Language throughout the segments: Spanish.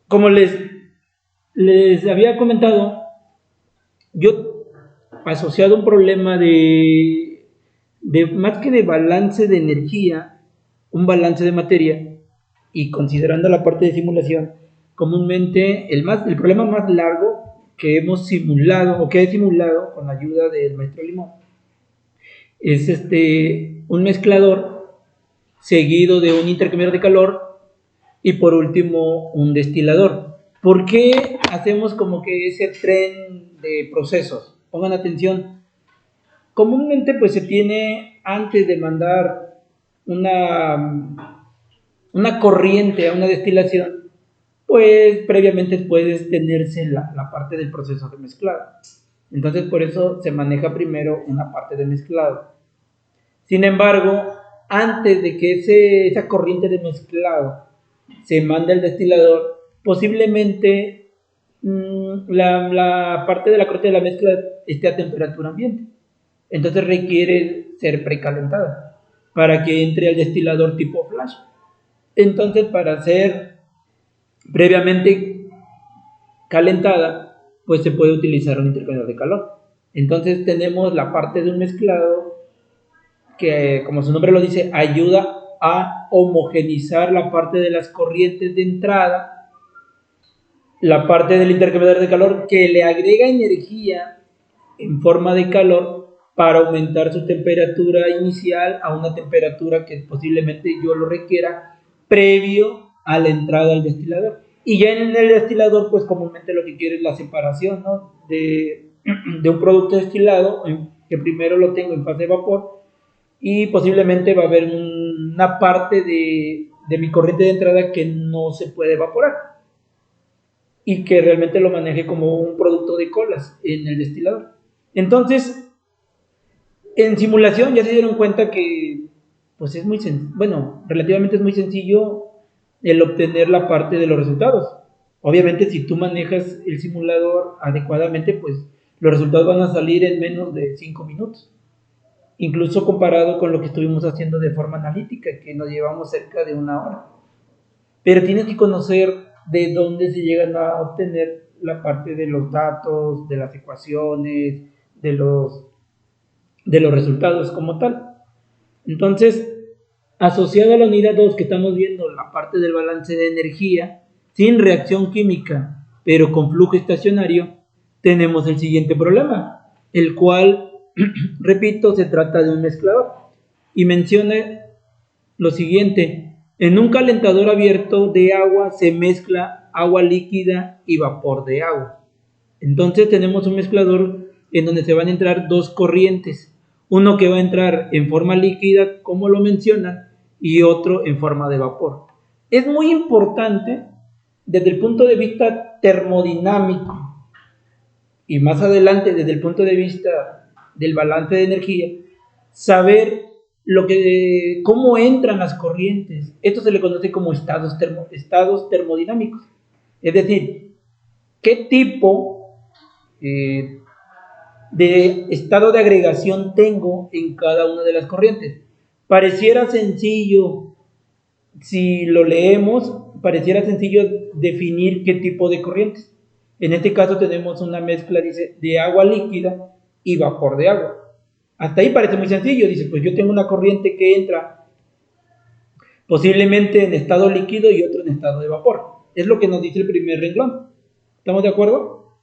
como les había comentado, yo asociado a un problema de más que de balance de energía, un balance de materia, y considerando la parte de simulación, comúnmente el problema más largo que hemos simulado o que he simulado con la ayuda del maestro Limón es un mezclador seguido de un intercambiador de calor y por último un destilador. ¿Por qué hacemos como que ese tren de procesos? Pongan atención. Comúnmente pues se tiene antes de mandar una corriente a una destilación, pues previamente puedes tenerse la parte del proceso de mezclado. Entonces por eso se maneja primero una parte de mezclado. Sin embargo, antes de que esa corriente de mezclado se mande al destilador, posiblemente la parte de la corriente de la mezcla esté a temperatura ambiente. Entonces requiere ser precalentada para que entre al destilador tipo flash. Entonces, para ser previamente calentada, pues se puede utilizar un intercambiador de calor. Entonces tenemos la parte de un mezclado que, como su nombre lo dice, ayuda a homogenizar la parte de las corrientes de entrada, la parte del intercambiador de calor que le agrega energía en forma de calor para aumentar su temperatura inicial a una temperatura que posiblemente yo lo requiera previo a la entrada al destilador. Y ya en el destilador, pues comúnmente lo que quiere es la separación, ¿no? de un producto destilado, que primero lo tengo en fase de vapor, y posiblemente va a haber una parte de mi corriente de entrada que no se puede evaporar y que realmente lo maneje como un producto de colas en el destilador. Entonces, en simulación ya se dieron cuenta que pues es muy relativamente es muy sencillo el obtener la parte de los resultados. Obviamente, si tú manejas el simulador adecuadamente, pues los resultados van a salir en menos de 5 minutos. Incluso comparado con lo que estuvimos haciendo de forma analítica, que nos llevamos cerca de 1 hora. Pero tienes que conocer de dónde se llegan a obtener la parte de los datos, de las ecuaciones, de los resultados como tal. Entonces, asociado a la unidad 2 que estamos viendo, la parte del balance de energía, sin reacción química, pero con flujo estacionario, tenemos el siguiente problema, el cual, repito, se trata de un mezclador. Y menciona lo siguiente: en un calentador abierto de agua se mezcla agua líquida y vapor de agua. Entonces tenemos un mezclador en donde se van a entrar dos corrientes, uno que va a entrar en forma líquida, como lo mencionan, y otro en forma de vapor. Es muy importante desde el punto de vista termodinámico y más adelante desde el punto de vista del balance de energía, saber cómo entran las corrientes. Esto se le conoce como estados termodinámicos. Es decir, qué tipo de estado de agregación tengo en cada una de las corrientes. Pareciera sencillo, si lo leemos, pareciera sencillo definir qué tipo de corrientes. En este caso tenemos una mezcla, dice, de agua líquida y vapor de agua. Hasta ahí parece muy sencillo, dice, pues yo tengo una corriente que entra posiblemente en estado líquido y otro en estado de vapor. Es lo que nos dice el primer renglón. ¿Estamos de acuerdo?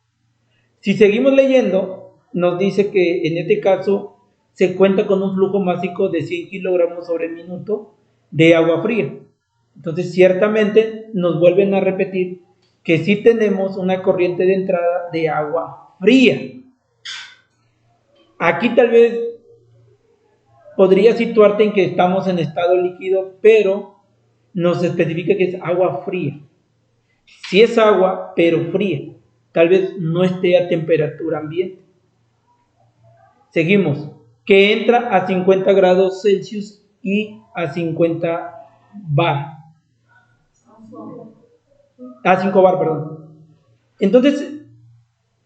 Si seguimos leyendo, nos dice que en este caso se cuenta con un flujo másico de 100 kilogramos sobre minuto de agua fría. Entonces, ciertamente nos vuelven a repetir que sí tenemos una corriente de entrada de agua fría. Aquí tal vez podría situarte en que estamos en estado líquido, pero nos especifica que es agua fría. Si es agua, pero fría, tal vez no esté a temperatura ambiente. Seguimos, que entra a 50 grados Celsius y a 50 bar. A 5 bar, perdón. Entonces,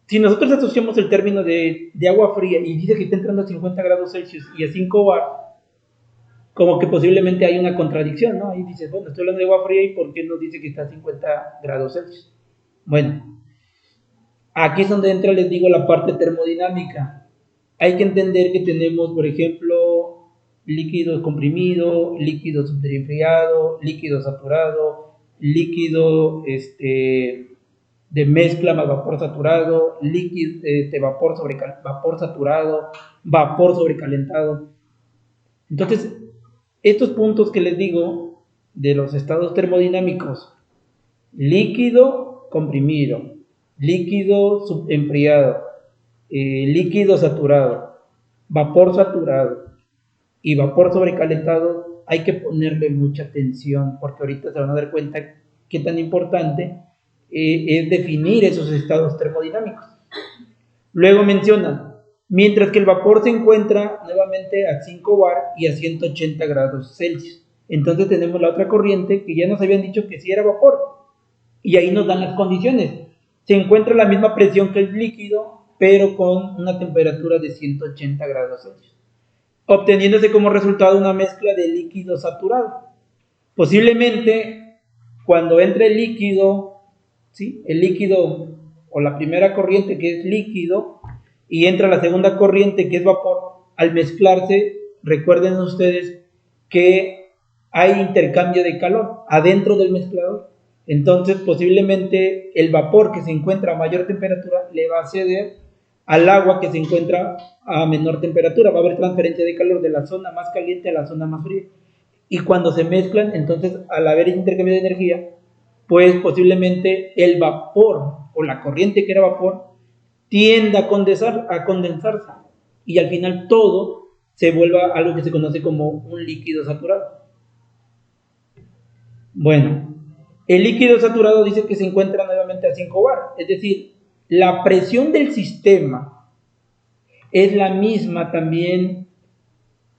si nosotros asociamos el término de agua fría y dice que está entrando a 50 grados Celsius y a 5 bar, como que posiblemente hay una contradicción, ¿no? Ahí dices, bueno, estoy hablando de agua fría y ¿por qué nos dice que está a 50 grados Celsius? Bueno, aquí es donde entra, les digo, la parte termodinámica. Hay que entender que tenemos, por ejemplo, líquido comprimido, líquido subderenfriado, líquido saturado, líquido de mezcla más vapor saturado, líquido, vapor saturado, vapor sobrecalentado. Entonces, estos puntos que les digo de los estados termodinámicos, líquido comprimido, líquido enfriado, líquido saturado, vapor saturado y vapor sobrecalentado, hay que ponerle mucha atención porque ahorita se van a dar cuenta qué tan importante es definir esos estados termodinámicos. Luego mencionan, mientras que el vapor se encuentra nuevamente a 5 bar y a 180 grados Celsius. Entonces tenemos la otra corriente que ya nos habían dicho que sí era vapor. Y ahí nos dan las condiciones. Se encuentra la misma presión que el líquido, pero con una temperatura de 180 grados Celsius, obteniéndose como resultado una mezcla de líquido saturado. Posiblemente, cuando entre el líquido, ¿sí? El líquido o la primera corriente que es líquido y entra la segunda corriente que es vapor, al mezclarse, recuerden ustedes que hay intercambio de calor adentro del mezclador. Entonces, posiblemente el vapor que se encuentra a mayor temperatura le va a ceder al agua que se encuentra a menor temperatura. Va a haber transferencia de calor de la zona más caliente a la zona más fría. Y cuando se mezclan, entonces, al haber intercambio de energía, pues posiblemente el vapor o la corriente que era vapor tienda a condensarse y al final todo se vuelva algo que se conoce como un líquido saturado. Bueno, el líquido saturado dice que se encuentra nuevamente a 5 bar, es decir, la presión del sistema es la misma también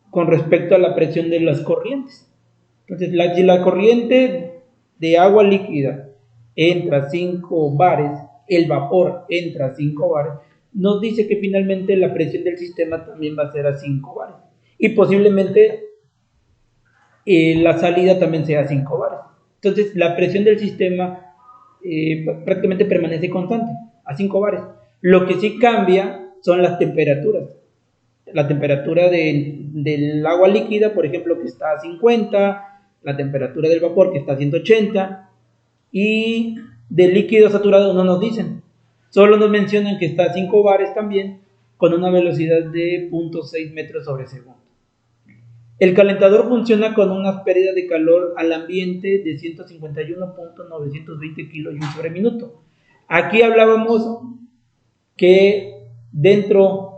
con respecto a la presión de las corrientes. Entonces, si la corriente de agua líquida entra a 5 bares, el vapor entra a 5 bares, nos dice que finalmente la presión del sistema también va a ser a 5 bares. Y posiblemente la salida también sea a 5 bares. Entonces, la presión del sistema prácticamente permanece constante, a 5 bares. Lo que sí cambia son las temperaturas. La temperatura del agua líquida, por ejemplo, que está a 50, la temperatura del vapor que está a 180, y del líquido saturado no nos dicen. Solo nos mencionan que está a 5 bares también, con una velocidad de 0.6 metros sobre segundo. El calentador funciona con una pérdida de calor al ambiente de 151.920 kilojoules sobre minuto. Aquí hablábamos que dentro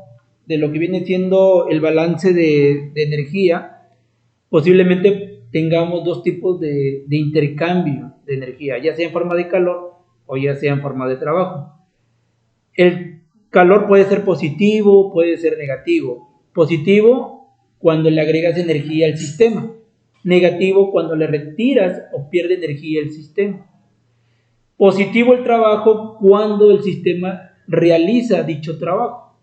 de lo que viene siendo el balance de energía, posiblemente tengamos dos tipos de intercambio de energía, ya sea en forma de calor o ya sea en forma de trabajo. El calor puede ser positivo, puede ser negativo. Positivo cuando le agregas energía al sistema. Negativo cuando le retiras o pierde energía el sistema. Positivo el trabajo cuando el sistema realiza dicho trabajo.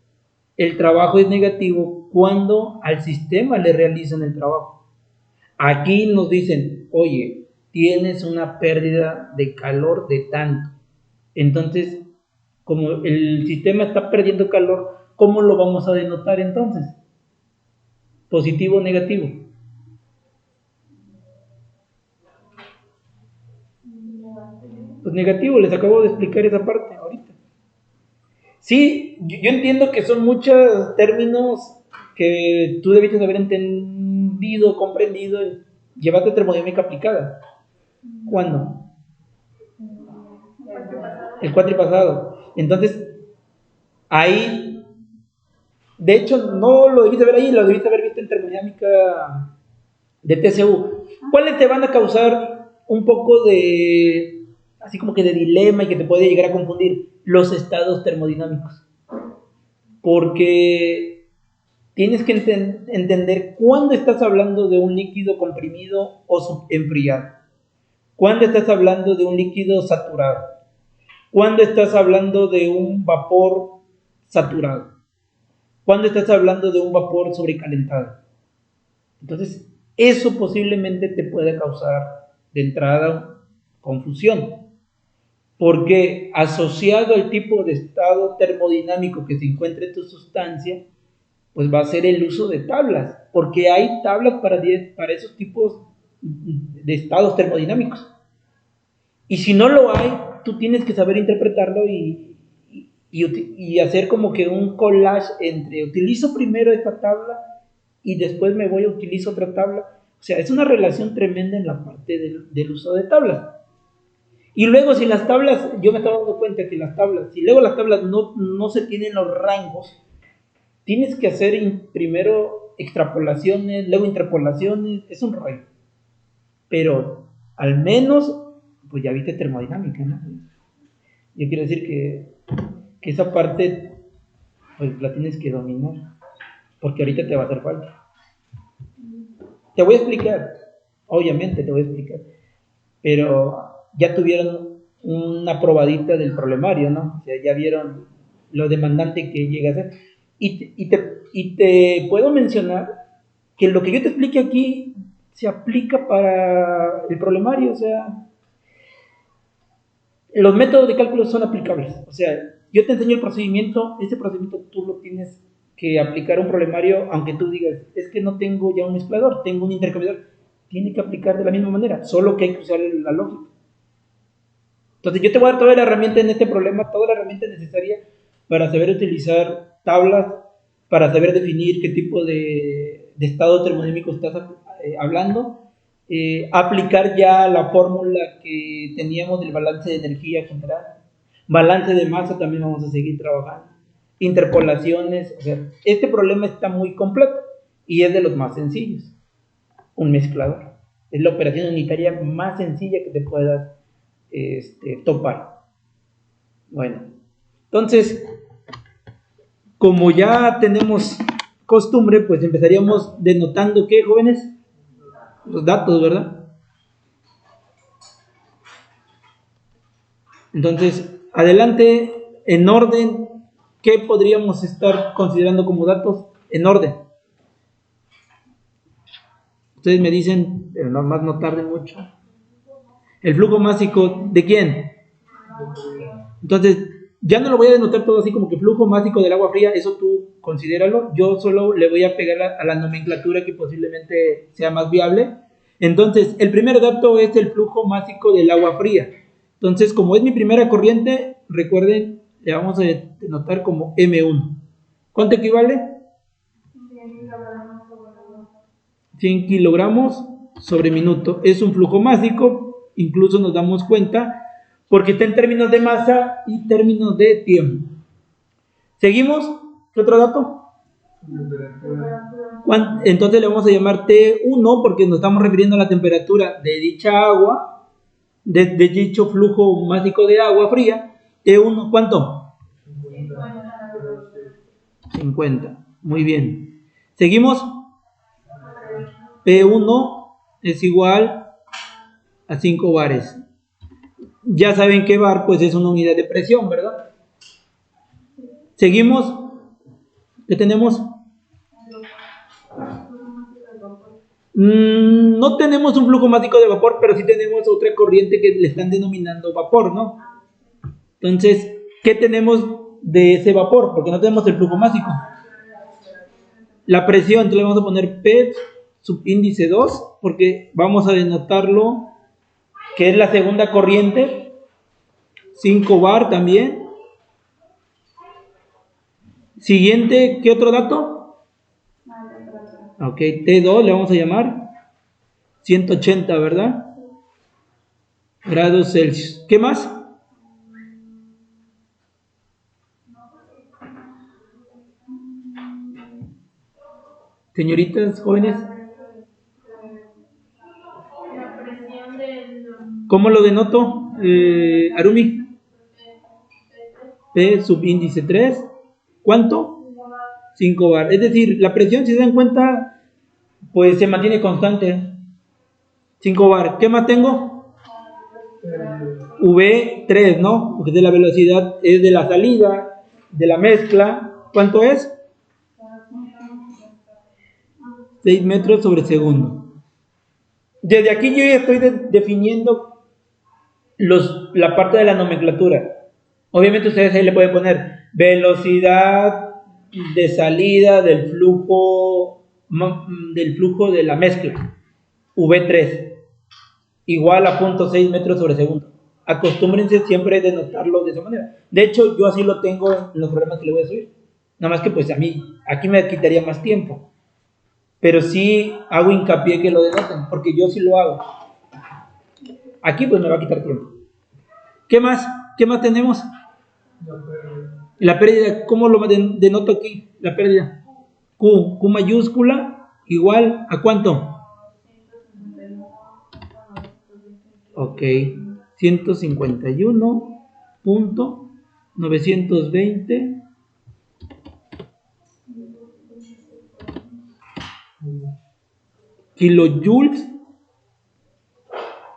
El trabajo es negativo cuando al sistema le realizan el trabajo. Aquí nos dicen, oye, tienes una pérdida de calor de tanto. Entonces, como el sistema está perdiendo calor, ¿cómo lo vamos a denotar entonces? ¿Positivo o negativo? Pues negativo, les acabo de explicar esa parte ahorita. Sí, yo entiendo que son muchos términos que tú debiste haber entendido, comprendido, llévate termodinámica aplicada. ¿Cuándo? El cuatripasado. Entonces, ahí, de hecho, no lo debiste ver ahí, lo debiste haber visto en termodinámica de TCU. ¿Cuáles te van a causar un poco de, así como que de dilema y que te puede llegar a confundir? Los estados termodinámicos. Porque tienes que entender cuándo estás hablando de un líquido comprimido o subenfriado. Cuándo estás hablando de un líquido saturado. Cuándo estás hablando de un vapor saturado. Cuándo estás hablando de un vapor sobrecalentado. Entonces, eso posiblemente te puede causar de entrada confusión, porque asociado al tipo de estado termodinámico que se encuentra en tu sustancia, pues va a ser el uso de tablas, porque hay tablas para esos tipos de estados termodinámicos. Y si no lo hay, tú tienes que saber interpretarlo y hacer como que un collage entre utilizo primero esta tabla y después me voy a utilizar otra tabla. O sea, es una relación tremenda en la parte del uso de tablas. Y luego si las tablas, yo me estaba dando cuenta que las tablas, si luego las tablas no se tienen los rangos, tienes que hacer primero extrapolaciones, luego interpolaciones, es un rollo. Pero al menos, pues ya viste termodinámica, ¿no? Yo quiero decir que esa parte, pues la tienes que dominar, porque ahorita te va a hacer falta. Te voy a explicar, obviamente te voy a explicar, pero ya tuvieron una probadita del problemario, ¿no? O sea, ya vieron lo demandante que llega a ser. Y te puedo mencionar que lo que yo te explique aquí se aplica para el problemario, o sea, los métodos de cálculo son aplicables. O sea, yo te enseño el procedimiento, ese procedimiento tú lo tienes que aplicar a un problemario, aunque tú digas, es que no tengo ya un mezclador, tengo un intercambiador, tiene que aplicar de la misma manera, solo que hay que usar la lógica. Entonces yo te voy a dar toda la herramienta en este problema, toda la herramienta necesaria para saber utilizar tablas, para saber definir qué tipo de estado termodinámico estás hablando, aplicar ya la fórmula que teníamos del balance de energía general, balance de masa también vamos a seguir trabajando, interpolaciones, o sea, este problema está muy completo y es de los más sencillos, un mezclador, es la operación unitaria más sencilla que te puedas topar. Bueno, entonces, como ya tenemos costumbre, pues empezaríamos denotando, ¿qué, jóvenes? Los datos, ¿verdad? Entonces, adelante, en orden, ¿qué podríamos estar considerando como datos? En orden. Ustedes me dicen, pero nomás no tarden mucho. El flujo másico, ¿de quién? Entonces, ya no lo voy a denotar todo así como que flujo másico del agua fría, eso tú considéralo. Yo solo le voy a pegar a la nomenclatura que posiblemente sea más viable. Entonces, el primer dato es el flujo másico del agua fría. Entonces, como es mi primera corriente, recuerden, le vamos a denotar como M1. ¿Cuánto equivale? 100 kilogramos sobre minuto. Es un flujo másico, incluso nos damos cuenta, porque está en términos de masa y términos de tiempo. ¿Seguimos? ¿Qué otro dato? Entonces le vamos a llamar T1 porque nos estamos refiriendo a la temperatura de dicha agua, de dicho flujo másico de agua fría. T1, ¿cuánto? 50. Muy bien. ¿Seguimos? P1 es igual a 5 bares. Ya saben que bar pues es una unidad de presión, ¿verdad? ¿Seguimos? ¿Qué tenemos? No tenemos un flujo másico de vapor, pero sí tenemos otra corriente que le están denominando vapor, ¿no? Entonces, ¿qué tenemos de ese vapor? Porque no tenemos el flujo másico. La presión, entonces le vamos a poner P subíndice 2, porque vamos a denotarlo, que es la segunda corriente, 5 bar también. Siguiente, ¿qué otro dato? Ok, T2 le vamos a llamar 180, ¿verdad? Grados Celsius. ¿Qué más? Señoritas, jóvenes. ¿Cómo lo denoto, Arumi? P subíndice 3. ¿Cuánto? 5 bar. Es decir, la presión, si se dan cuenta, pues se mantiene constante. 5 bar. ¿Qué más tengo? V3, ¿no? Porque de la velocidad es de la salida, de la mezcla. ¿Cuánto es? 6 metros sobre segundo. Desde aquí yo ya estoy definiendo la parte de la nomenclatura. Obviamente ustedes ahí le pueden poner velocidad de salida del flujo de la mezcla, V3, igual a 0.6 metros sobre segundo. Acostúmbrense siempre a denotarlo de esa manera. De hecho, yo así lo tengo en los programas que le voy a subir. Nada más que pues a mí, aquí me quitaría más tiempo. Pero sí hago hincapié que lo denoten, porque yo sí lo hago. Aquí pues me va a quitar tiempo. ¿Qué más? ¿Qué más tenemos? La pérdida, ¿cómo lo denoto aquí? La pérdida. Q mayúscula, igual, ¿a cuánto? Ok, 151.920 kilojoules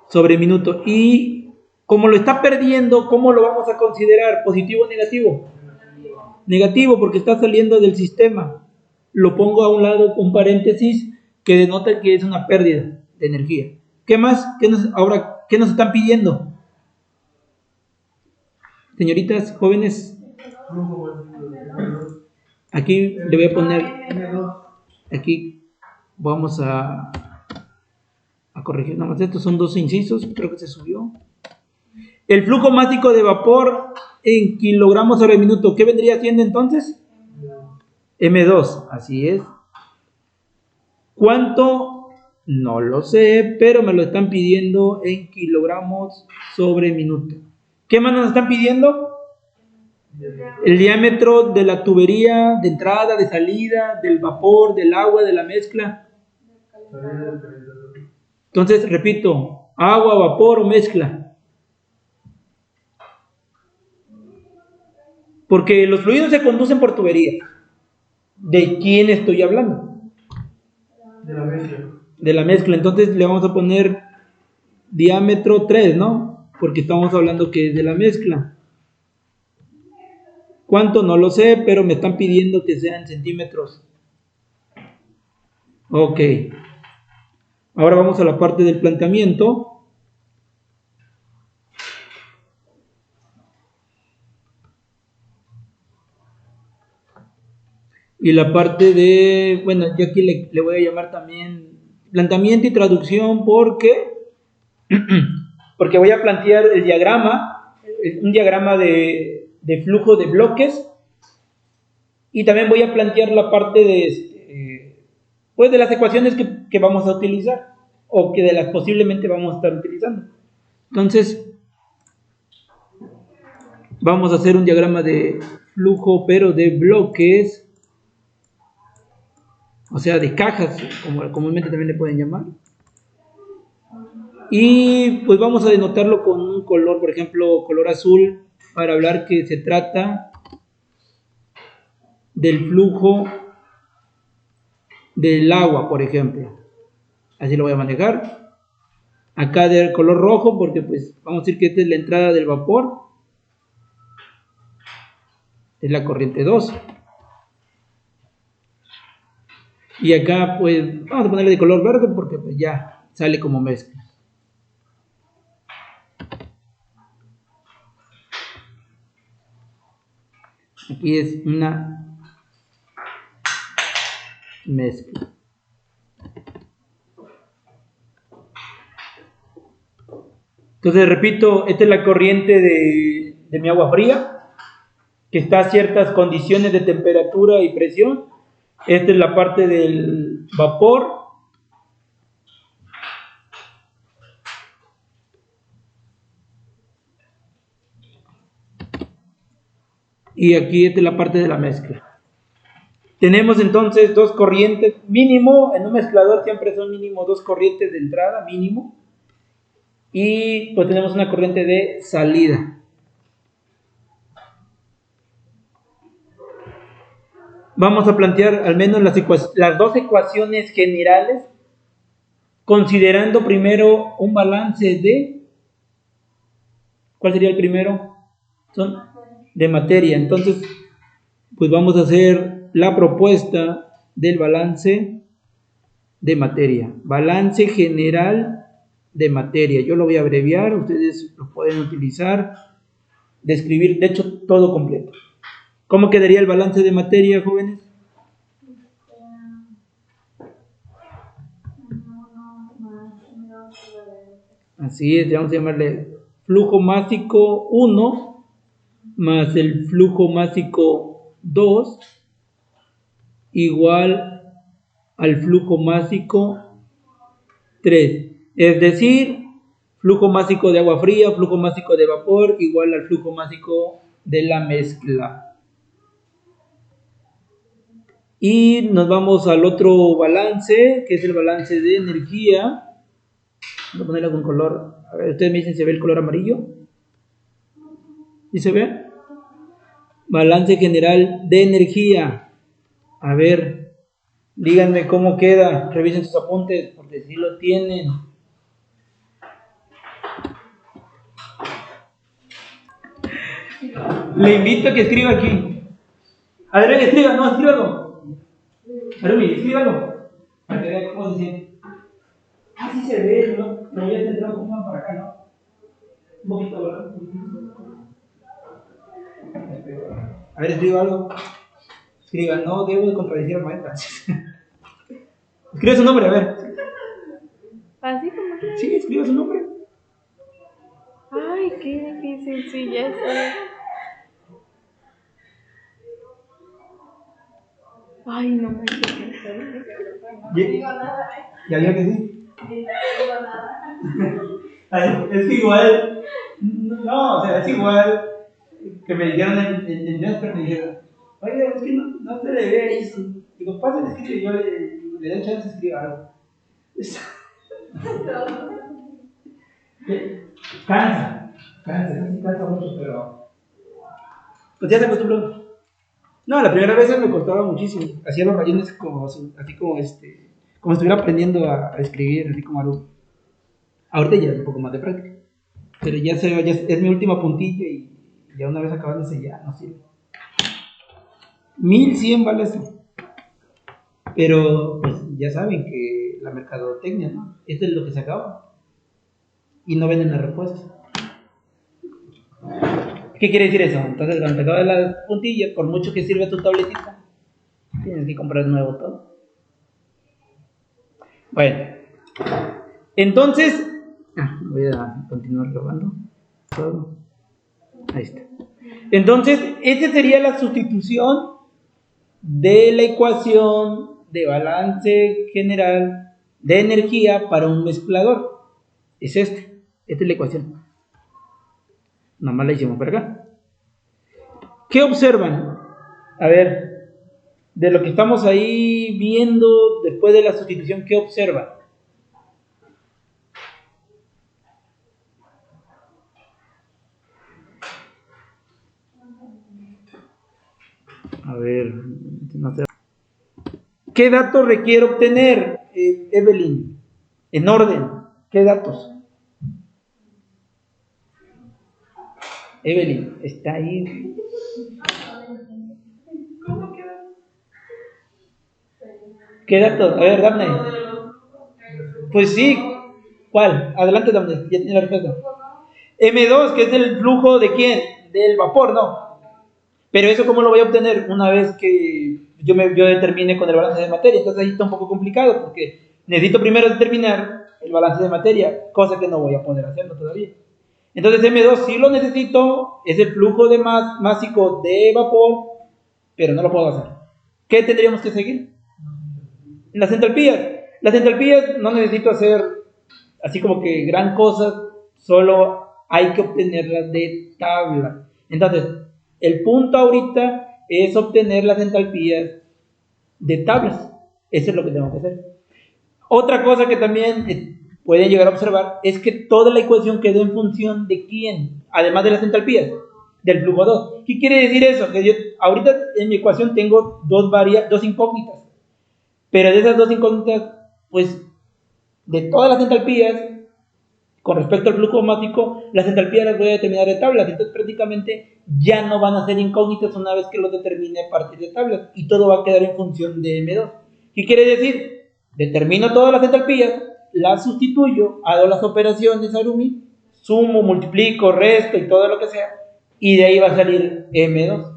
sobre minuto. Y como lo está perdiendo, ¿cómo lo vamos a considerar? ¿Positivo o negativo? Negativo, porque está saliendo del sistema. Lo pongo a un lado, un paréntesis, que denota que es una pérdida de energía. ¿Qué más? Ahora, ¿qué nos están pidiendo? Señoritas, jóvenes, aquí le voy a poner, aquí vamos a corregir nada más. Estos son 2 incisos, creo que se subió. El flujo másico de vapor en kilogramos sobre minuto, ¿qué vendría siendo entonces? M2, así es. ¿Cuánto? No lo sé, pero me lo están pidiendo en kilogramos sobre minuto. ¿Qué más nos están pidiendo? El diámetro de la tubería de entrada, de salida, del vapor, del agua, de la mezcla. Entonces, repito, agua, vapor o mezcla. Porque los fluidos se conducen por tubería. ¿De quién estoy hablando? De la mezcla. De la mezcla. Entonces le vamos a poner diámetro 3, ¿no? Porque estamos hablando que es de la mezcla. ¿Cuánto? No lo sé, pero me están pidiendo que sean centímetros. Ok. Ahora vamos a la parte del planteamiento. Y la parte de, bueno, yo aquí le voy a llamar también planteamiento y traducción porque voy a plantear el diagrama, un diagrama de flujo de bloques, y también voy a plantear la parte de, pues de las ecuaciones que vamos a utilizar, o que de las posiblemente vamos a estar utilizando. Entonces, vamos a hacer un diagrama de flujo, pero de bloques, o sea, de cajas, como comúnmente también le pueden llamar. Y pues vamos a denotarlo con un color, por ejemplo, color azul, para hablar que se trata del flujo del agua, por ejemplo. Así lo voy a manejar. Acá del color rojo, porque pues vamos a decir que esta es la entrada del vapor. Es la corriente 2. Y acá pues vamos a ponerle de color verde porque pues ya sale como mezcla. Aquí es una mezcla. Entonces repito, esta es la corriente de mi agua fría, que está a ciertas condiciones de temperatura y presión. Esta es la parte del vapor. Y aquí esta es la parte de la mezcla. Tenemos entonces 2 corrientes mínimo, en un mezclador siempre son mínimo 2 corrientes de entrada, mínimo. Y pues tenemos una corriente de salida. Vamos a plantear al menos las 2 ecuaciones generales, considerando primero un balance de, ¿cuál sería el primero? Son de materia. Entonces, pues vamos a hacer la propuesta del balance de materia. Balance general de materia. Yo lo voy a abreviar, ustedes lo pueden utilizar, describir, de hecho, todo completo. ¿Cómo quedaría el balance de materia, jóvenes? Así es, vamos a llamarle flujo másico 1 más el flujo másico 2 igual al flujo másico 3. Es decir, flujo másico de agua fría, flujo másico de vapor igual al flujo másico de la mezcla. Y nos vamos al otro balance, que es el balance de energía. Voy a ponerle algún color. A ver, ustedes me dicen, ¿se ve el color amarillo? ¿Sí se ve? Balance general de energía. A ver, díganme cómo queda. Revisen sus apuntes, porque si lo tienen. Le invito a que escriba aquí. Adrián, escriba, no, escríbalo. Arumi, escríbalo. Para que vean cómo se siente. Así se ve, ¿no? Lo voy a centrar un poco más para acá, ¿no? Un poquito, ¿verdad? A ver, escriba algo. Escriba, no debo de contradecir al maestro. Escribe su nombre, a ver. ¿Así como que? Sí, escriba su nombre. Ay, qué difícil, sí, ya sé. Ay, no me quiero. Ya vio que sí. Ay, es que igual. No, o sea, es igual que me dijeron en Jasper, me dijeron, oye, es que no se le ve eso. Digo, pásale, escribe, yo le doy chance de escribir algo. Cansa mucho, pero. Pues ya se acostumbró. No, la primera vez me costaba muchísimo. Hacía los rayones como, así como como estuviera aprendiendo a escribir, así como algo. Ahorita ya es un poco más de práctica. Pero ya es mi última puntilla y ya una vez acabándose ya no sirve. 1100 vale eso. Pero pues ya saben que la mercadotecnia, ¿no? Esto es lo que se acaba. Y no venden las respuestas. ¿Qué quiere decir eso? Entonces, cuando te acabas las puntillas, por mucho que sirva tu tabletita, tienes que comprar nuevo todo. Bueno, entonces, voy a continuar grabando todo. Ahí está. Entonces, esta sería la sustitución de la ecuación de balance general de energía para un mezclador. Es esta es la ecuación. Nomás la hicimos por acá. ¿Qué observan? A ver, de lo que estamos ahí viendo después de la sustitución, ¿qué observan? A ver, no sé. ¿Qué datos requiere obtener, Evelyn? En orden, ¿qué datos? Evelyn, está ahí. ¿Qué datos? A ver, Daphne. Pues sí. ¿Cuál? Adelante, Daphne, ya tiene la respuesta. M2, que es el flujo de quién? Del vapor, ¿no? Pero eso, ¿cómo lo voy a obtener una vez que yo determine con el balance de materia? Entonces ahí está un poco complicado porque necesito primero determinar el balance de materia, cosa que no voy a poder hacerlo todavía. Entonces M2 sí lo necesito, es el flujo de másico de vapor, pero no lo puedo hacer. ¿Qué tendríamos que seguir? Las entalpías. Las entalpías no necesito hacer así como que gran cosa, solo hay que obtenerlas de tabla. Entonces, el punto ahorita es obtener las entalpías de tablas. Eso es lo que tengo que hacer. Otra cosa que también pueden llegar a observar es que toda la ecuación quedó en función de quién, además de las entalpías, del flujo 2. ¿Qué quiere decir eso? Que yo ahorita en mi ecuación tengo dos incógnitas, pero de esas dos incógnitas, pues de todas las entalpías, con respecto al flujo mático, las entalpías las voy a determinar de tablas, entonces prácticamente ya no van a ser incógnitas una vez que lo determine a partir de tablas, y todo va a quedar en función de M2. ¿Qué quiere decir? determino todas las entalpías, las sustituyo, hago las operaciones Arumi, sumo, multiplico, resto y todo lo que sea, y de ahí va a salir M2.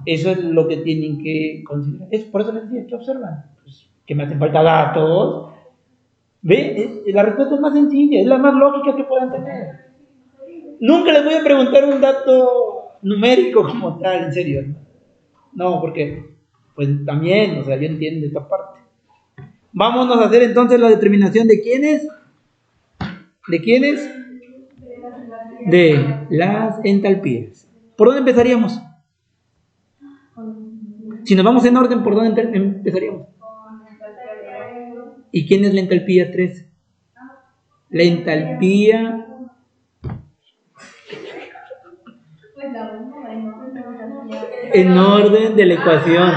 Eso es lo que tienen que considerar. Por eso les decía, ¿qué observan? Pues, que me hacen falta datos. ¿Ve? La respuesta es más sencilla, es la más lógica que puedan tener. Nunca les voy a preguntar un dato numérico como tal, en serio. No, porque, pues también, o sea, yo entiendo esta parte. Vámonos a hacer entonces la determinación de quiénes. ¿De quiénes? De las entalpías. ¿Por dónde empezaríamos? Si nos vamos en orden, ¿por dónde empezaríamos? ¿Y quién es la entalpía 3? La entalpía en orden de la ecuación.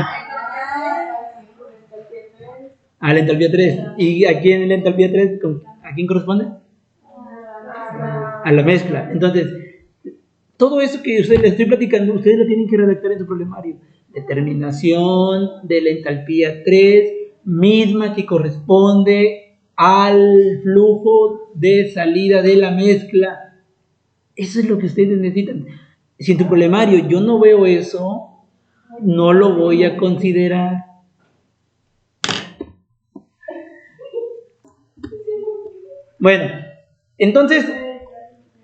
A la entalpía 3. ¿Y a quién es la entalpía 3? ¿A quién corresponde? A la mezcla. Entonces, todo eso que ustedes les estoy platicando, ustedes lo tienen que redactar en su problemario. Determinación de la entalpía 3, misma que corresponde al flujo de salida de la mezcla. Eso es lo que ustedes necesitan. Si en tu problemario yo no veo eso, no lo voy a considerar. Bueno, entonces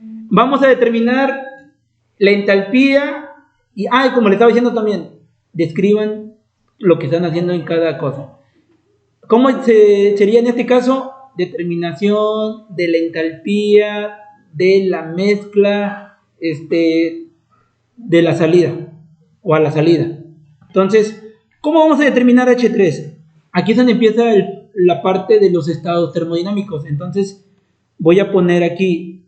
vamos a determinar la entalpía y como le estaba diciendo también, describan lo que están haciendo en cada cosa. ¿Cómo sería en este caso? Determinación de la entalpía de la mezcla de la salida o a la salida. Entonces, ¿cómo vamos a determinar H3? Aquí es donde empieza la parte de los estados termodinámicos. Entonces, voy a poner aquí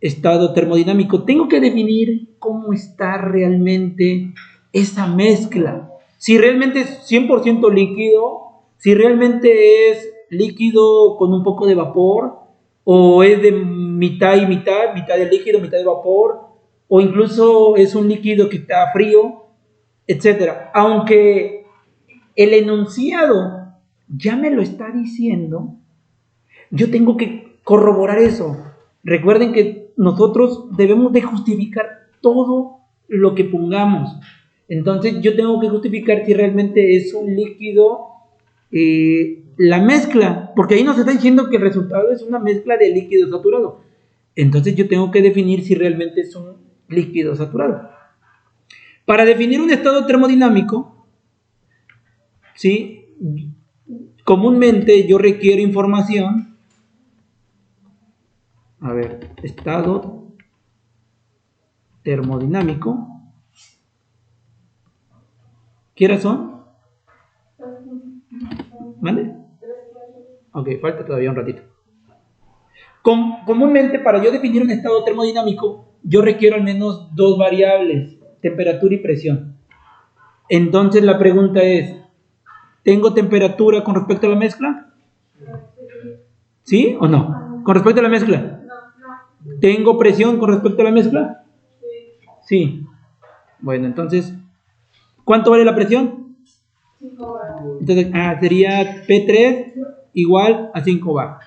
estado termodinámico. Tengo que definir cómo está realmente esa mezcla. Si realmente es 100% líquido, si realmente es líquido con un poco de vapor, o es de mitad y mitad, mitad de líquido, mitad de vapor, o incluso es un líquido que está frío, etc. Aunque el enunciado ya me lo está diciendo, yo tengo que corroborar eso. Recuerden que nosotros debemos de justificar todo lo que pongamos. Entonces yo tengo que justificar si realmente es un líquido la mezcla, porque ahí nos está diciendo que el resultado es una mezcla de líquido saturado. Entonces yo tengo que definir si realmente es un líquido saturado. Para definir un estado termodinámico, ¿sí? Comúnmente yo requiero información. A ver, estado termodinámico. ¿Qué horas son? ¿Vale? Ok, falta todavía un ratito. Comúnmente para yo definir un estado termodinámico, yo requiero al menos dos variables, temperatura y presión. Entonces la pregunta es, ¿tengo temperatura con respecto a la mezcla? ¿Sí o no? ¿Con respecto a la mezcla? ¿Tengo presión con respecto a la mezcla? Sí. Bueno, entonces, ¿cuánto vale la presión? 5 bar. Entonces, sería P3 igual a 5 bar.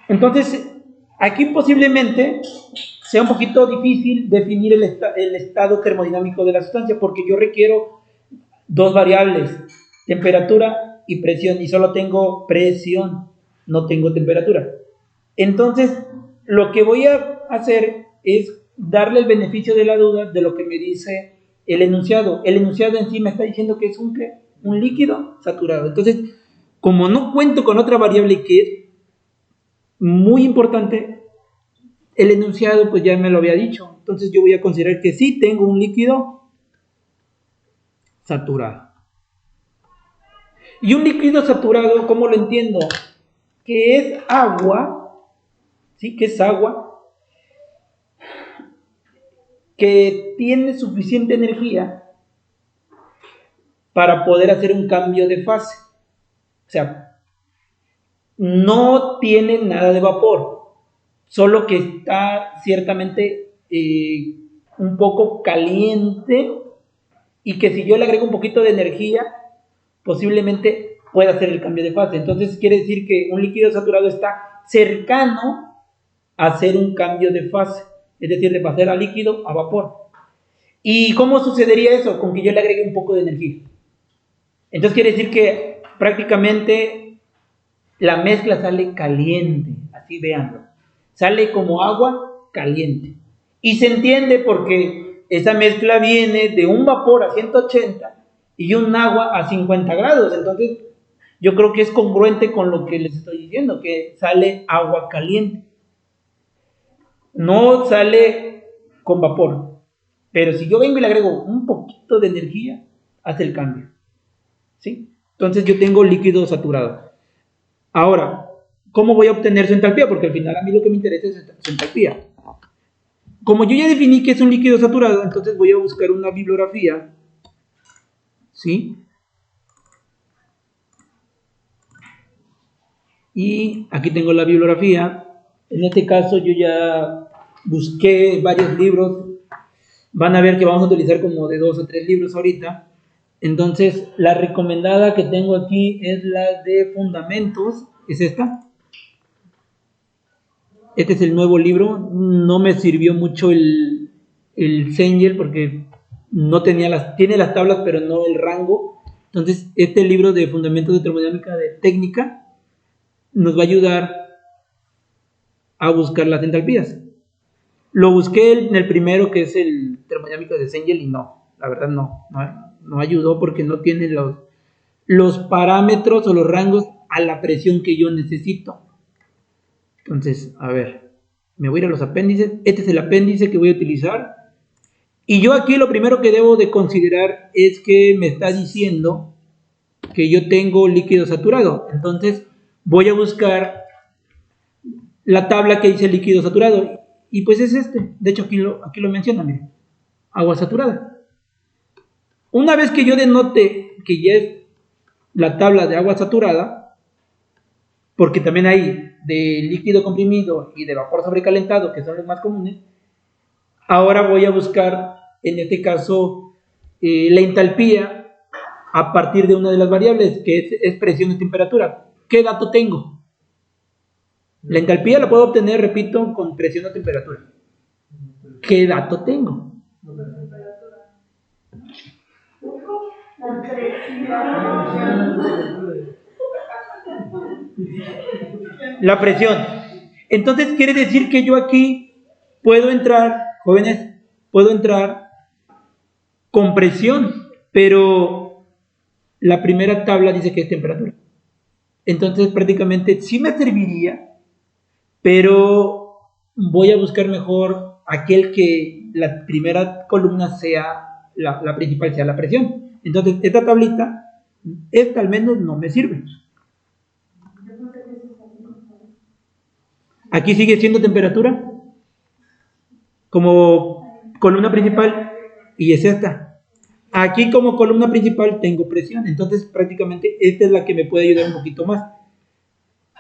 Entonces, aquí posiblemente sea un poquito difícil definir el estado termodinámico de la sustancia, porque yo requiero dos variables, temperatura y presión, y solo tengo presión, no tengo temperatura. Entonces, lo que voy a hacer es darle el beneficio de la duda de lo que me dice el enunciado. El enunciado en sí me está diciendo que es un líquido saturado. Entonces, como no cuento con otra variable que es muy importante, el enunciado pues ya me lo había dicho. Entonces yo voy a considerar que sí tengo un líquido saturado. Y un líquido saturado, ¿cómo lo entiendo? Que es agua, ¿sí? Que es agua, que tiene suficiente energía para poder hacer un cambio de fase. O sea, no tiene nada de vapor, solo que está ciertamente un poco caliente, y que si yo le agrego un poquito de energía, posiblemente pueda hacer el cambio de fase. Entonces quiere decir que un líquido saturado está cercano a hacer un cambio de fase, es decir, de pasar a líquido a vapor. ¿Y cómo sucedería eso? Con que yo le agregue un poco de energía. Entonces quiere decir que prácticamente la mezcla sale caliente, así véanlo. Sale como agua caliente. Y se entiende porque esa mezcla viene de un vapor a 180 y un agua a 50 grados. Entonces yo creo que es congruente con lo que les estoy diciendo, que sale agua caliente. No sale con vapor. Pero si yo vengo y le agrego un poquito de energía, hace el cambio. ¿Sí? Entonces yo tengo líquido saturado. Ahora, ¿cómo voy a obtener su entalpía? Porque al final a mí lo que me interesa es su entalpía. Como yo ya definí que es un líquido saturado, entonces voy a buscar una bibliografía. ¿Sí? Y aquí tengo la bibliografía. En este caso yo ya busqué varios libros. Van a ver que vamos a utilizar como de 2 o 3 libros ahorita. Entonces, la recomendada que tengo aquí es la de Fundamentos. Es esta. Este es el nuevo libro. No me sirvió mucho el Cengel porque no tenía tiene las tablas, pero no el rango. Entonces, este libro de Fundamentos de Termodinámica de Técnica nos va a ayudar a buscar las entalpías. Lo busqué en el primero, que es el Termodinámica de Cengel, y no, la verdad no ayudó porque no tiene los parámetros o los rangos a la presión que yo necesito. Entonces, a ver, me voy a ir a los apéndices. Este es el apéndice que voy a utilizar. Y yo aquí lo primero que debo de considerar es que me está diciendo que yo tengo líquido saturado. Entonces, voy a buscar la tabla que dice líquido saturado. Y pues es este. De hecho, aquí lo menciona, miren. Agua saturada. Una vez que yo denote que ya es la tabla de agua saturada, porque también hay de líquido comprimido y de vapor sobrecalentado, que son los más comunes, ahora voy a buscar, en este caso, la entalpía a partir de una de las variables, que es presión y temperatura. ¿Qué dato tengo? La entalpía la puedo obtener, repito, con presión o temperatura. ¿Qué dato tengo? La presión. Entonces quiere decir que yo aquí puedo entrar, jóvenes, puedo entrar con presión, pero la primera tabla dice que es temperatura. Entonces prácticamente sí me serviría, pero voy a buscar mejor aquel que la primera columna sea la principal, sea la presión. Entonces esta tablita, esta al menos no me sirve. Aquí sigue siendo temperatura como columna principal y es esta. Aquí como columna principal tengo presión, entonces prácticamente esta es la que me puede ayudar un poquito más.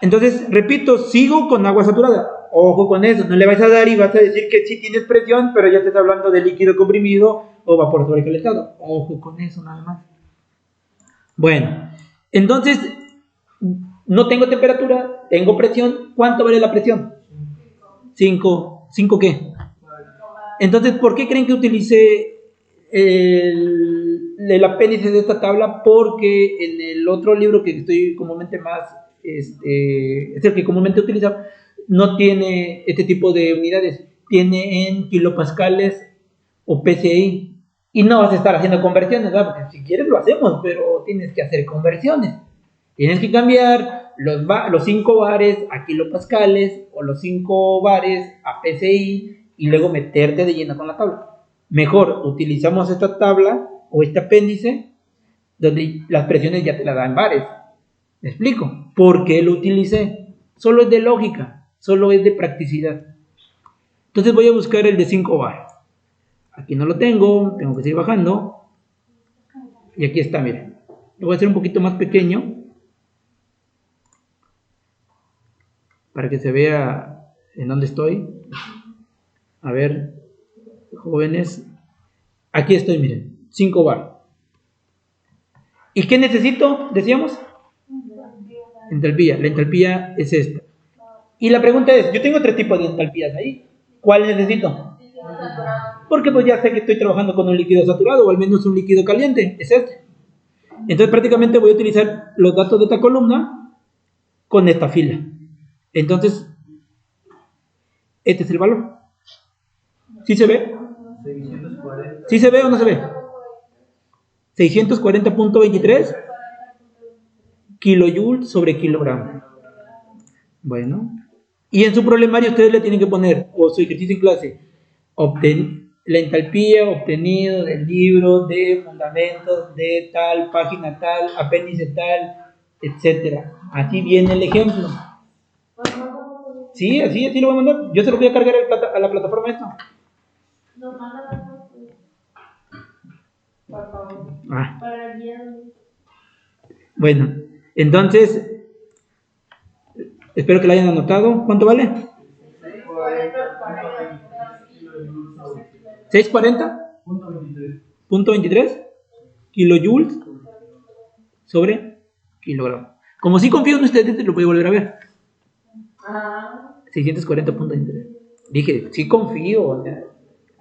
Entonces, repito, sigo con agua saturada. Ojo con eso, no le vais a dar y vas a decir que sí tienes presión, pero ya te está hablando de líquido comprimido o vapor sobrecalentado. Ojo con eso nada más. Bueno, entonces, no tengo temperatura, tengo presión. ¿Cuánto vale la presión? 5. ¿5 qué? Entonces, ¿por qué creen que utilicé el apéndice de esta tabla? Porque en el otro libro que estoy comúnmente más, es el que comúnmente utilizo, no tiene este tipo de unidades, tiene en kilopascales o PSI, y no vas a estar haciendo conversiones, ¿verdad? Porque si quieres lo hacemos, pero tienes que hacer conversiones. Tienes que cambiar los 5 bares a kilopascales o los 5 bares a PSI y luego meterte de lleno con la tabla. Mejor utilizamos esta tabla o este apéndice donde las presiones ya te las dan en bares. ¿Me explico? ¿Por qué lo utilicé? Solo es de lógica, solo es de practicidad. Entonces voy a buscar el de 5 bar. Aquí no lo tengo que seguir bajando. Y aquí está, miren. Lo voy a hacer un poquito más pequeño para que se vea en dónde estoy. A ver, jóvenes. Aquí estoy, miren, 5 bar. ¿Y qué necesito? Decíamos. Entalpía. La entalpía es esta. Y la pregunta es, yo tengo 3 tipos de entalpías ahí. ¿Cuál necesito? Porque pues ya sé que estoy trabajando con un líquido saturado o al menos un líquido caliente. Es este. Entonces prácticamente voy a utilizar los datos de esta columna con esta fila. Entonces, este es el valor. ¿Sí se ve? 640. ¿Sí se ve o no se ve? 640.23 kilojoules sobre kilogramo. Bueno. Y en su problemario ustedes le tienen que poner, o su ejercicio en clase, la entalpía obtenido del libro de fundamentos de tal, página tal, apéndice tal, etcétera. Aquí viene el ejemplo. Sí, así lo voy a mandar. Yo se lo voy a cargar a la plataforma esto. Ah. Bueno, entonces, espero que lo hayan anotado. ¿Cuánto vale? 640.23 kilojoules sobre kilogramo. Como si confío en ustedes, lo voy a volver a ver. 640.23. Dije, sí confío.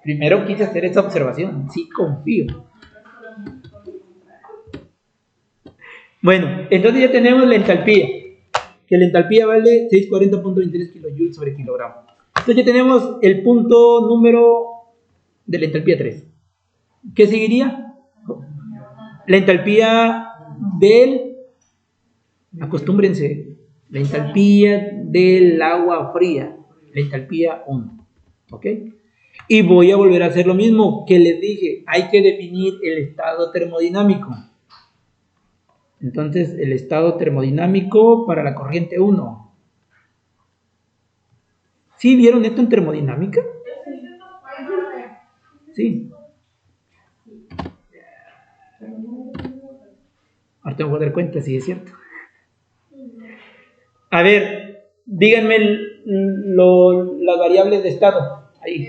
Primero quise hacer esa observación. Sí confío. Bueno, entonces ya tenemos la entalpía. Que la entalpía vale 640.23 kilojoules sobre kilogramo. Entonces ya tenemos el punto número de la entalpía 3. ¿Qué seguiría? La entalpía del... Acostúmbrense. La entalpía del agua fría. La entalpía 1. ¿Ok? Y voy a volver a hacer lo mismo que les dije. Hay que definir el estado termodinámico. Entonces, el estado termodinámico para la corriente 1. ¿Sí vieron esto en termodinámica? Sí. Ahora tengo que dar cuenta si es cierto. A ver, díganme las variables de estado. Ahí.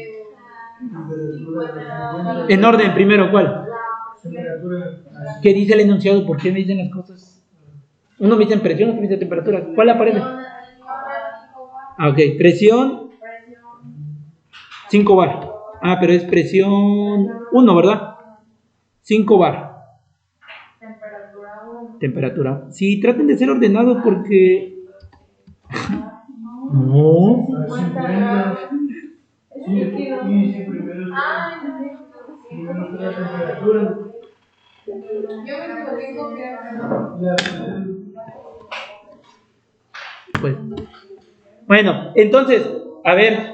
En orden, primero, ¿cuál? ¿Qué dice el enunciado? ¿Por qué me dicen las cosas? Uno me dice presión, otro me dice temperatura. ¿Cuál aparece? Ah, ok, presión 5 bar. Ah, pero es presión 1, ¿verdad? 5 bar. Temperatura. Sí, traten de ser ordenados porque... No. Pues, bueno, entonces, a ver,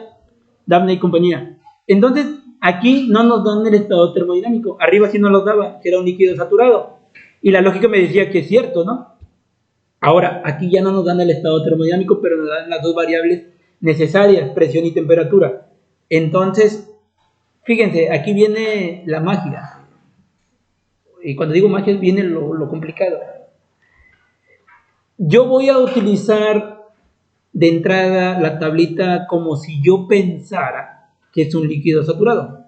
Daphne y compañía. Entonces, aquí no nos dan el estado termodinámico. Arriba sí nos los daba, que era un líquido saturado. Y la lógica me decía que es cierto, ¿no? Ahora, aquí ya no nos dan el estado termodinámico, pero nos dan las dos variables necesarias, presión y temperatura. Entonces, fíjense, aquí viene la magia. Y cuando digo magia, viene lo complicado. Yo voy a utilizar de entrada la tablita como si yo pensara que es un líquido saturado.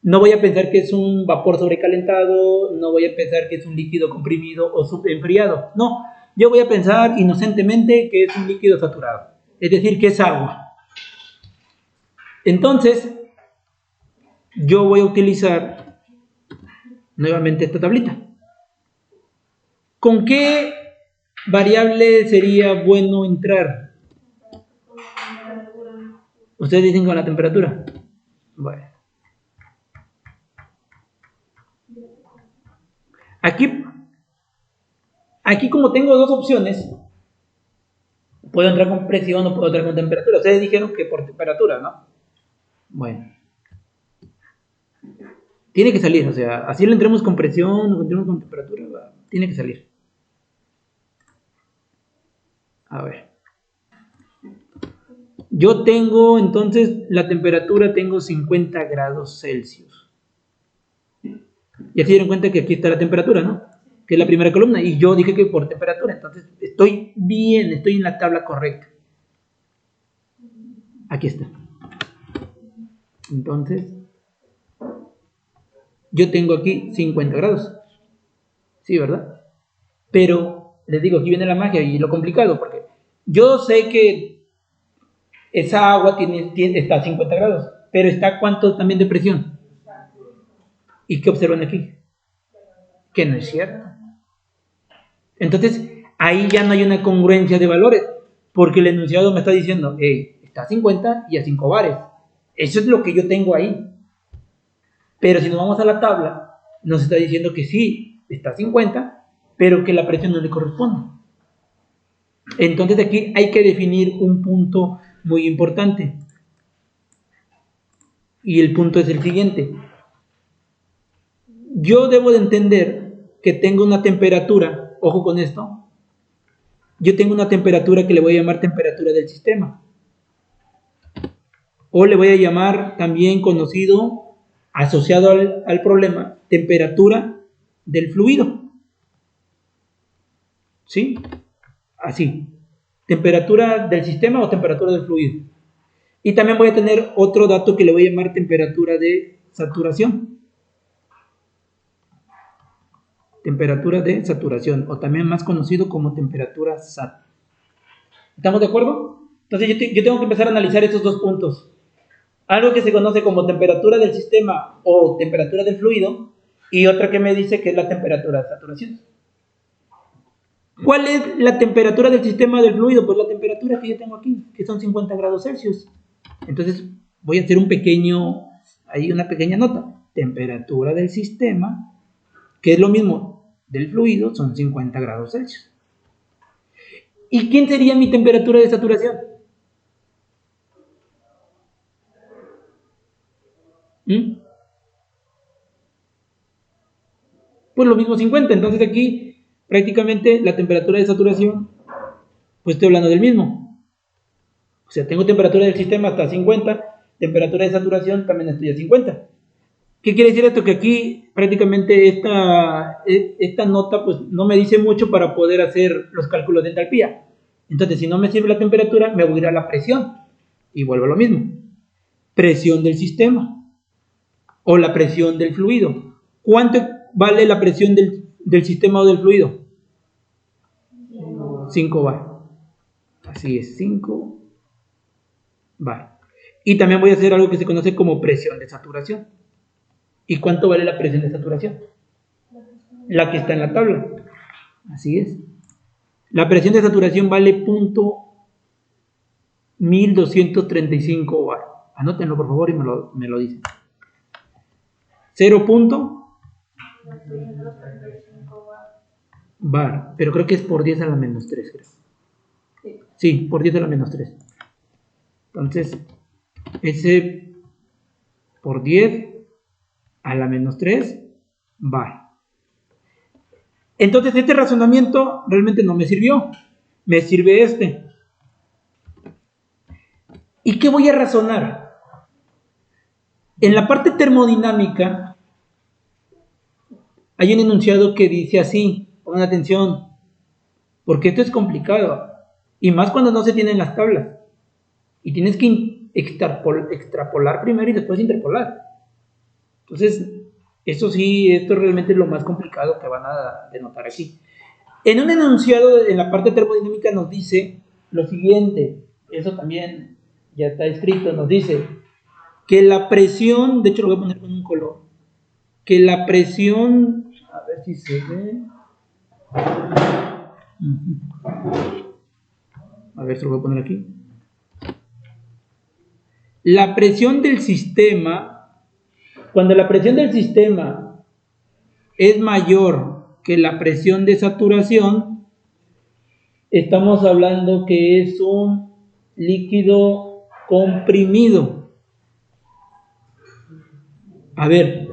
No voy a pensar que es un vapor sobrecalentado, no voy a pensar que es un líquido comprimido o subenfriado. No, yo voy a pensar inocentemente que es un líquido saturado, es decir, que es agua. Entonces, yo voy a utilizar nuevamente esta tablita. ¿Con qué variable sería bueno entrar? Ustedes dicen con la temperatura. Bueno. Aquí como tengo dos opciones, puedo entrar con presión o puedo entrar con temperatura. Ustedes dijeron que por temperatura, ¿no? Bueno. Tiene que salir, o sea, así le entremos con presión o entremos con temperatura, tiene que salir. A ver. Yo tengo, entonces, la temperatura tengo 50 grados Celsius. Ya se dieron cuenta que aquí está la temperatura, ¿no? Que es la primera columna. Y yo dije que por temperatura, entonces estoy bien, estoy en la tabla correcta. Aquí está. Entonces, yo tengo aquí 50 grados. Sí, ¿verdad? Pero les digo, aquí viene la magia y lo complicado, porque yo sé que esa agua está a 50 grados, pero está ¿cuánto también de presión? ¿Y qué observan aquí? Que no es cierto. Entonces, ahí ya no hay una congruencia de valores, porque el enunciado me está diciendo, hey, está a 50 y a 5 bares. Eso es lo que yo tengo ahí. Pero si nos vamos a la tabla, nos está diciendo que sí, está a 50, pero que la presión no le corresponde. Entonces aquí hay que definir un punto muy importante. Y el punto es el siguiente. Yo debo de entender que tengo una temperatura, ojo con esto, yo tengo una temperatura que le voy a llamar temperatura del sistema. O le voy a llamar también conocido, asociado al problema, temperatura del fluido. ¿Sí? Así. Temperatura del sistema o temperatura del fluido. Y también voy a tener otro dato que le voy a llamar temperatura de saturación. Temperatura de saturación, o también más conocido como temperatura SAT. ¿Estamos de acuerdo? Entonces yo tengo que empezar a analizar esos dos puntos. Algo que se conoce como temperatura del sistema o temperatura del fluido, y otra que me dice que es la temperatura de saturación. ¿Cuál es la temperatura del sistema del fluido? Pues la temperatura que yo tengo aquí, que son 50 grados Celsius. Entonces voy a hacer una pequeña nota. Temperatura del sistema, que es lo mismo del fluido, son 50 grados Celsius. ¿Y quién sería mi temperatura de saturación? Pues lo mismo 50. Entonces aquí prácticamente la temperatura de saturación, pues estoy hablando del mismo. O sea, tengo temperatura del sistema hasta 50, temperatura de saturación también estoy a 50. ¿Qué quiere decir esto? Que aquí prácticamente esta nota pues no me dice mucho para poder hacer los cálculos de entalpía. Entonces, si no me sirve la temperatura, me voy a ir a la presión. Y vuelvo a lo mismo. Presión del sistema o la presión del fluido. ¿Cuánto vale la presión del sistema o del fluido? 5 bar. Así es, 5 bar. Y también voy a hacer algo que se conoce como presión de saturación. ¿Y cuánto vale la presión de saturación? La que está en la tabla. Así es. La presión de saturación vale .1235 bar. Anótenlo por favor y me lo dicen. 0. bar. Pero creo que es por 10 a la menos 3. Creo. Sí, por 10 a la menos 3. Entonces, ese por 10 a la menos 3 bar. Entonces este razonamiento realmente no me sirvió. Me sirve este. ¿Y qué voy a razonar? En la parte termodinámica hay un enunciado que dice así, pongan atención, porque esto es complicado, y más cuando no se tienen las tablas, y tienes que extrapolar primero y después interpolar. Entonces, eso sí, esto realmente es lo más complicado que van a denotar aquí. En un enunciado, en la parte termodinámica nos dice lo siguiente, eso también ya está escrito, nos dice que la presión, de hecho lo voy a poner con un color, que la presión, a ver si se ve, a ver si lo voy a poner aquí, la presión del sistema, cuando la presión del sistema es mayor que la presión de saturación, estamos hablando que es un líquido comprimido. A ver.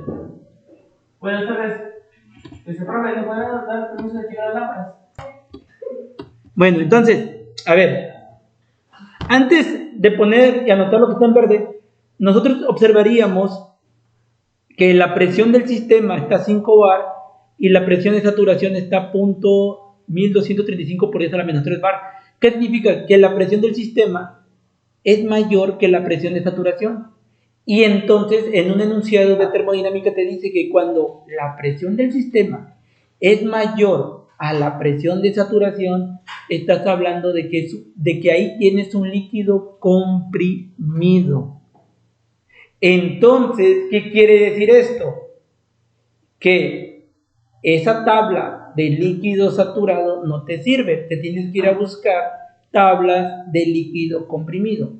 Buenas tardes. Profe, ¿le puedo dar permiso de tirar las lámparas? Bueno, entonces, a ver. Antes de poner y anotar lo que está en verde, nosotros observaríamos que la presión del sistema está a 5 bar y la presión de saturación está a .1235 por 10 a la menos 3 bar. ¿Qué significa? Que la presión del sistema es mayor que la presión de saturación. Y entonces en un enunciado de termodinámica te dice que cuando la presión del sistema es mayor a la presión de saturación, estás hablando de que ahí tienes un líquido comprimido. Entonces, ¿qué quiere decir esto? Que esa tabla de líquido saturado no te sirve, te tienes que ir a buscar tablas de líquido comprimido.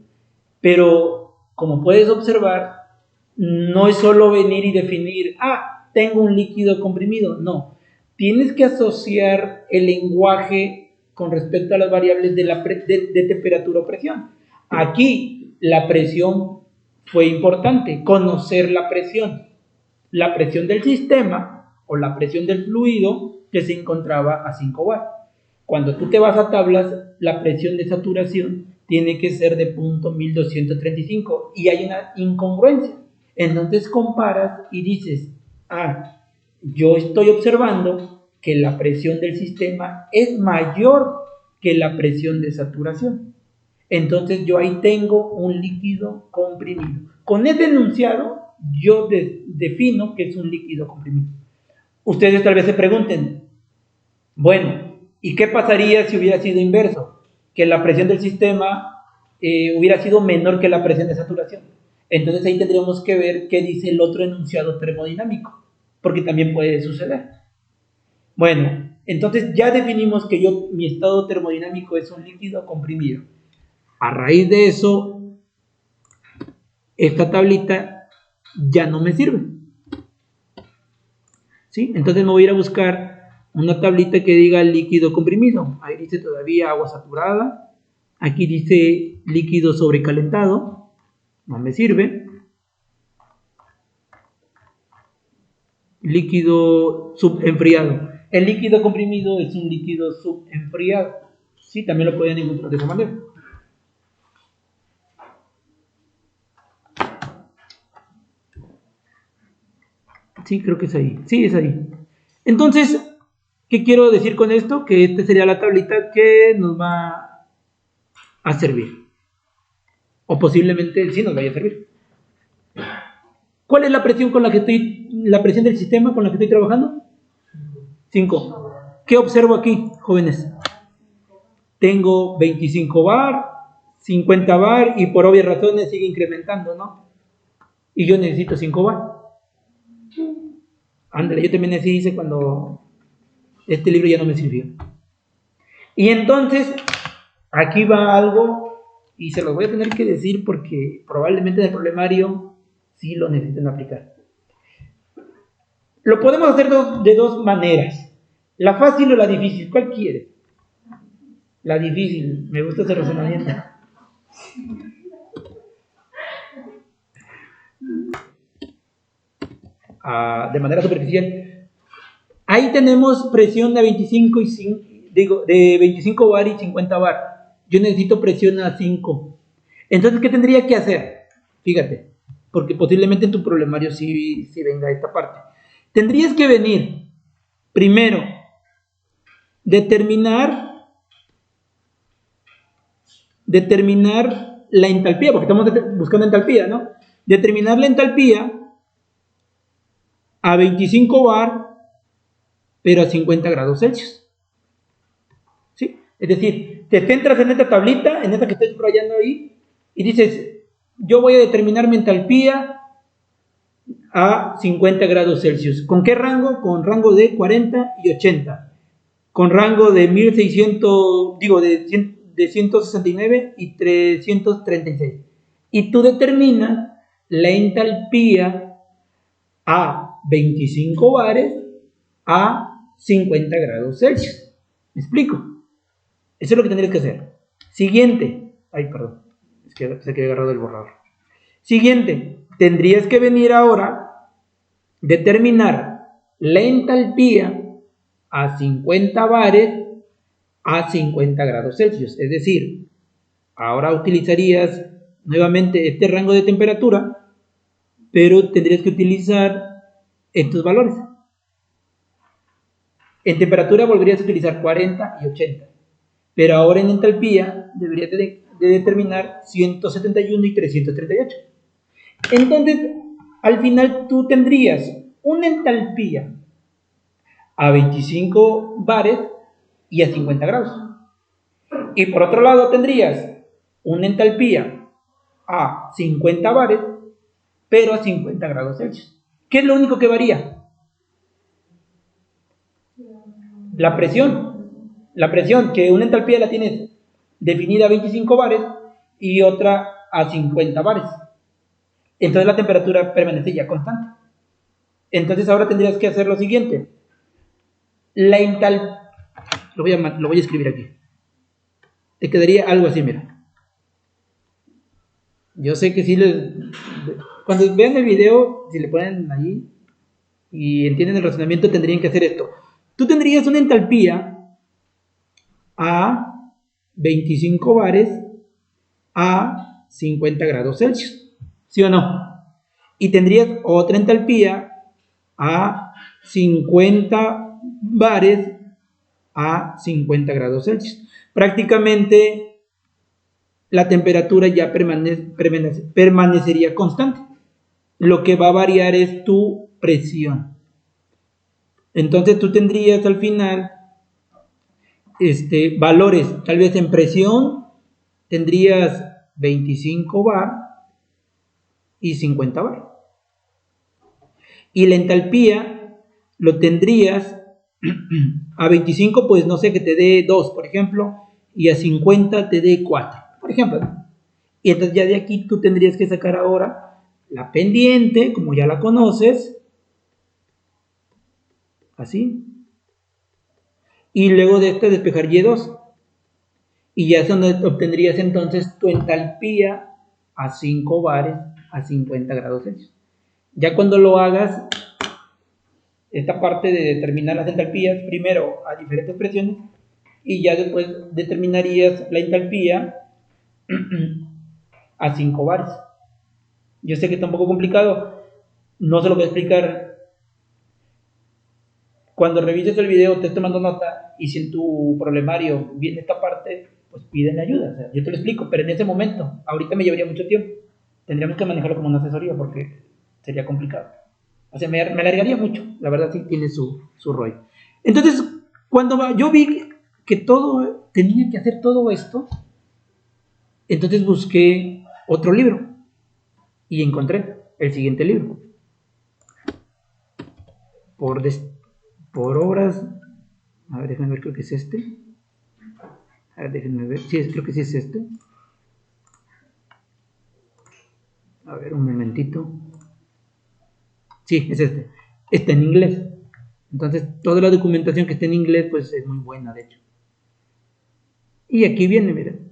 Pero, como puedes observar, no es solo venir y definir, tengo un líquido comprimido, no. Tienes que asociar el lenguaje con respecto a las variables de temperatura o presión. Aquí, la presión fue importante, conocer la presión del sistema o la presión del fluido que se encontraba a 5 bar. Cuando tú te vas a tablas, la presión de saturación tiene que ser de punto 1235 y hay una incongruencia. Entonces comparas y dices, yo estoy observando que la presión del sistema es mayor que la presión de saturación. Entonces yo ahí tengo un líquido comprimido. Con ese enunciado yo defino que es un líquido comprimido. Ustedes tal vez se pregunten, bueno, ¿y qué pasaría si hubiera sido inverso? Que la presión del sistema hubiera sido menor que la presión de saturación. Entonces ahí tendríamos que ver qué dice el otro enunciado termodinámico, porque también puede suceder. Bueno, entonces ya definimos que mi estado termodinámico es un líquido comprimido. A raíz de eso, esta tablita ya no me sirve. ¿Sí? Entonces me voy a ir a buscar una tablita que diga líquido comprimido. Ahí dice todavía agua saturada. Aquí dice líquido sobrecalentado. No me sirve. Líquido subenfriado. El líquido comprimido es un líquido subenfriado. Sí, también lo pueden encontrar de esa manera. Sí, creo que es ahí. Sí, es ahí. Entonces, ¿qué quiero decir con esto? Que esta sería la tablita que nos va a servir. O posiblemente sí nos vaya a servir. ¿Cuál es la presión la presión del sistema con la que estoy trabajando? 5. ¿Qué observo aquí, jóvenes? Tengo 25 bar, 50 bar y por obvias razones sigue incrementando, ¿no? Y yo necesito 5 bar. Ándale, yo también así hice cuando este libro ya no me sirvió. Y entonces, aquí va algo, y se lo voy a tener que decir porque probablemente en el problemario sí lo necesiten aplicar. Lo podemos hacer de dos maneras. La fácil o la difícil. ¿Cuál quiere? La difícil. Me gusta ese razonamiento. De manera superficial. Ahí tenemos presión de 25 bar y 50 bar. Yo necesito presión a 5. Entonces, ¿qué tendría que hacer? Fíjate, porque posiblemente en tu problemario sí venga esta parte. Tendrías que venir, primero, determinar la entalpía, porque estamos buscando entalpía, ¿no? Determinar la entalpía a 25 bar, pero a 50 grados Celsius. ¿Sí? Es decir, te centras en esta tablita, en esta que estoy subrayando ahí, y dices, yo voy a determinar mi entalpía a 50 grados Celsius. ¿Con qué rango? Con rango de 40 y 80. Con rango de 1600, de 169 y 336. Y tú determinas la entalpía a 25 bares a 50 grados Celsius. ¿Me explico? Eso es lo que tendrías que hacer. Siguiente. Ay, perdón. Es que se quedó agarrado el borrador. Siguiente. Tendrías que venir ahora determinar la entalpía a 50 bares a 50 grados Celsius. Es decir, ahora utilizarías nuevamente este rango de temperatura, pero tendrías que utilizar estos valores. En temperatura volverías a utilizar 40 y 80, pero ahora en entalpía deberías de determinar 171 y 338. Entonces, al final tú tendrías una entalpía a 25 bares y a 50 grados. Y por otro lado tendrías una entalpía a 50 bares, pero a 50 grados Celsius. ¿Qué es lo único que varía? La presión, que una entalpía la tienes definida a 25 bares y otra a 50 bares. Entonces la temperatura permanece ya constante. Entonces ahora tendrías que hacer lo siguiente. La entalpía, lo voy a escribir aquí. Te quedaría algo así, mira. Yo sé que si cuando vean el video, si le ponen ahí y entienden el razonamiento, tendrían que hacer esto. Tú tendrías una entalpía a 25 bares a 50 grados Celsius, ¿sí o no? Y tendrías otra entalpía a 50 bares a 50 grados Celsius. Prácticamente la temperatura ya permanecería constante. Lo que va a variar es tu presión. Entonces tú tendrías al final valores, tal vez en presión tendrías 25 bar y 50 bar. Y la entalpía lo tendrías a 25, pues no sé, que te dé 2, por ejemplo, y a 50 te dé 4, por ejemplo, ¿no? Y entonces ya de aquí tú tendrías que sacar ahora la pendiente, como ya la conoces, así, y luego de esta despejar Y2, y ya es donde obtendrías entonces tu entalpía a 5 bares a 50 grados Celsius. Ya cuando lo hagas, esta parte de determinar las entalpías, primero a diferentes presiones, y ya después determinarías la entalpía a 5 bares. Yo sé que está un poco complicado, no se lo voy a explicar. Cuando revises el video, te estoy tomando nota, y si en tu problemario viene esta parte, pues piden ayuda. O sea, yo te lo explico, pero en ese momento, ahorita me llevaría mucho tiempo. Tendríamos que manejarlo como una asesoría porque sería complicado. O sea, me alargaría mucho. La verdad sí tiene su rollo. Entonces, cuando yo vi que tenía que hacer todo esto, entonces busqué otro libro y encontré el siguiente libro. Por obras, a ver, déjenme ver, creo que es este. A ver, déjenme ver, sí, creo que sí es este. A ver, un momentito. Sí, es este. Está en inglés. Entonces, toda la documentación que está en inglés, pues es muy buena, de hecho. Y aquí viene, miren.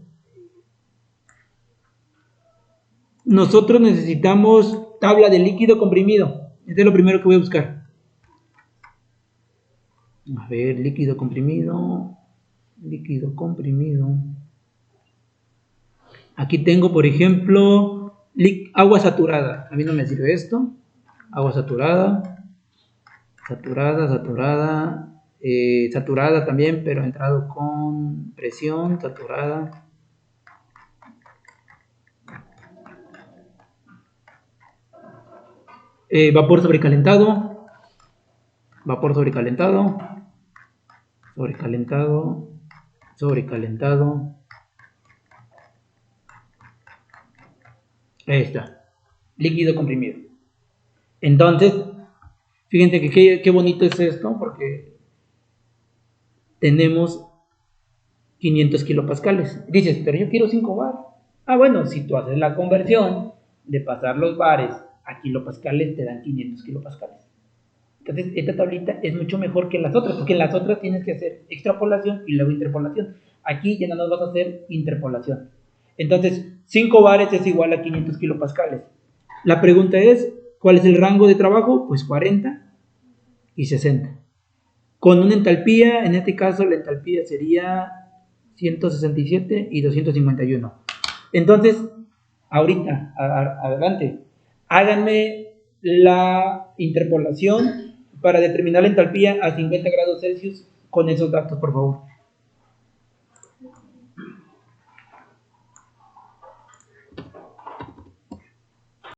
Nosotros necesitamos tabla de líquido comprimido. Este es lo primero que voy a buscar. A ver, líquido comprimido. Líquido comprimido. Aquí tengo, por ejemplo, agua saturada. A mí no me sirve esto. Agua saturada. Saturada también, pero entrado con presión, saturada. Vapor sobrecalentado. Vapor sobrecalentado. Sobrecalentado. Ahí está. Líquido comprimido. Entonces, fíjense que qué bonito es esto, porque tenemos 500 kilopascales. Dices, pero yo quiero 5 bar. Ah, bueno, si tú haces la conversión de pasar los bares a kilopascales, te dan 500 kilopascales. Entonces, esta tablita es mucho mejor que las otras, porque en las otras tienes que hacer extrapolación y luego interpolación. Aquí ya no nos vas a hacer interpolación. Entonces, 5 bares es igual a 500 kilopascales. La pregunta es, ¿cuál es el rango de trabajo? Pues 40 y 60. Con una entalpía, en este caso la entalpía sería 167 y 251. Entonces, ahorita, adelante, háganme la interpolación para determinar la entalpía a 50 grados Celsius con esos datos, por favor.